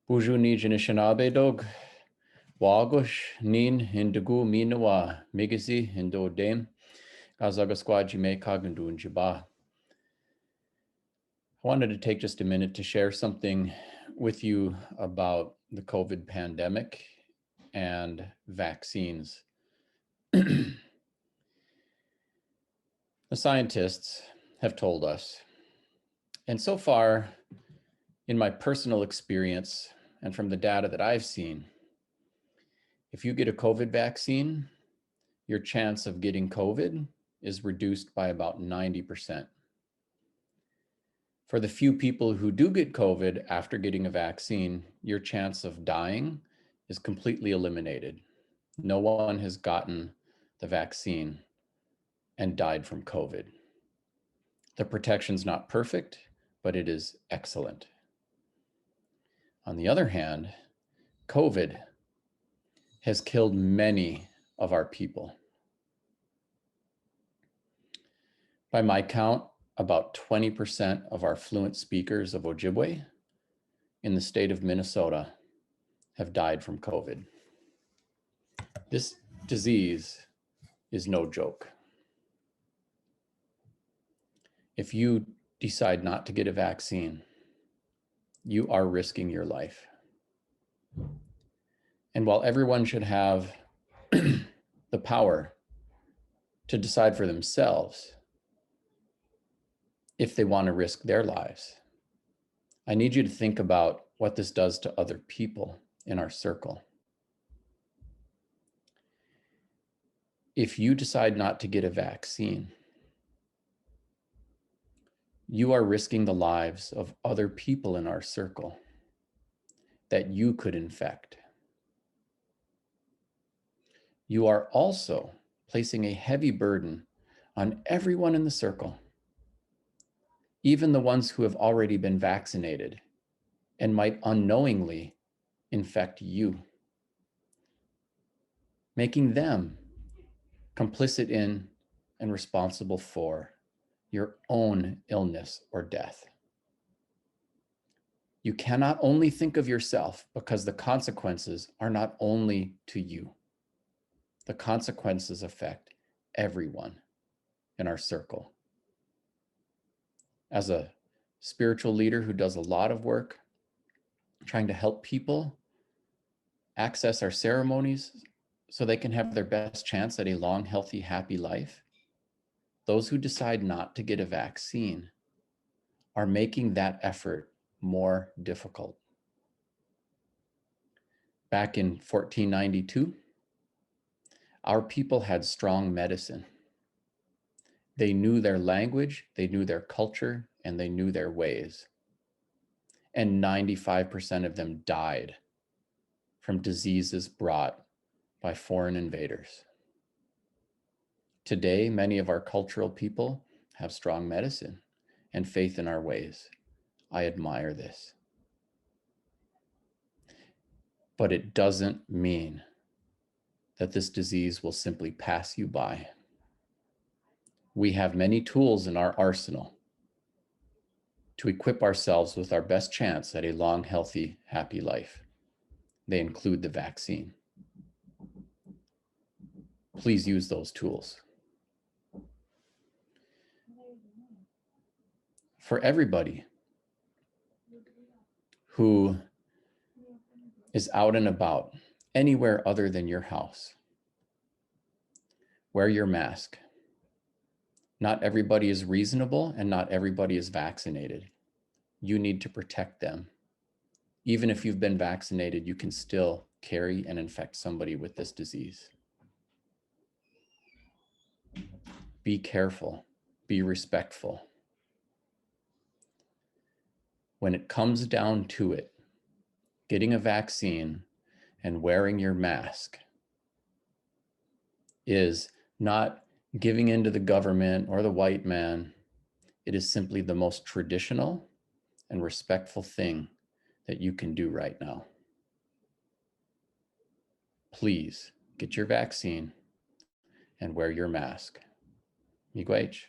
Buju ni jinishinabe dog. Wagush nin hindugu minawa migisi hindo dame. Kazagasqua jime kagandun jiba. I wanted to take just a minute to share something with you about the COVID pandemic and vaccines. The scientists have told us, and so far in my personal experience and from the data that I've seen, if you get a COVID vaccine, your chance of getting COVID is reduced by about 90%. For the few people who do get COVID after getting a vaccine, your chance of dying is completely eliminated. No one has gotten the vaccine and died from COVID. The protection's not perfect, but it is excellent. On the other hand, COVID has killed many of our people. By my count, about 20% of our fluent speakers of Ojibwe in the state of Minnesota have died from COVID. This disease is no joke. If you decide not to get a vaccine, you are risking your life. And while everyone should have the power to decide for themselves if they want to risk their lives, I need you to think about what this does to other people in our circle. If you decide not to get a vaccine, you are risking the lives of other people in our circle that you could infect. You are also placing a heavy burden on everyone in the circle, even the ones who have already been vaccinated and might unknowingly infect you, making them complicit in and responsible for your own illness or death. You cannot only think of yourself, because the consequences are not only to you. The consequences affect everyone in our circle. As a spiritual leader who does a lot of work trying to help people access our ceremonies so they can have their best chance at a long, healthy, happy life, those who decide not to get a vaccine are making that effort more difficult. Back in 1492, our people had strong medicine. They knew their language, they knew their culture, and they knew their ways. And 95% of them died from diseases brought by foreign invaders. Today, many of our cultural people have strong medicine and faith in our ways. I admire this. But it doesn't mean that this disease will simply pass you by. We have many tools in our arsenal to equip ourselves with our best chance at a long, healthy, happy life. They include the vaccine. Please use those tools. For everybody who is out and about, anywhere other than your house, wear your mask. Not everybody is reasonable and not everybody is vaccinated. You need to protect them. Even if you've been vaccinated, you can still carry and infect somebody with this disease. Be careful, be respectful. When it comes down to it, getting a vaccine and wearing your mask is not giving in to the government or the white man. It is simply the most traditional and respectful thing that you can do right now. Please get your vaccine and wear your mask. Miigwech.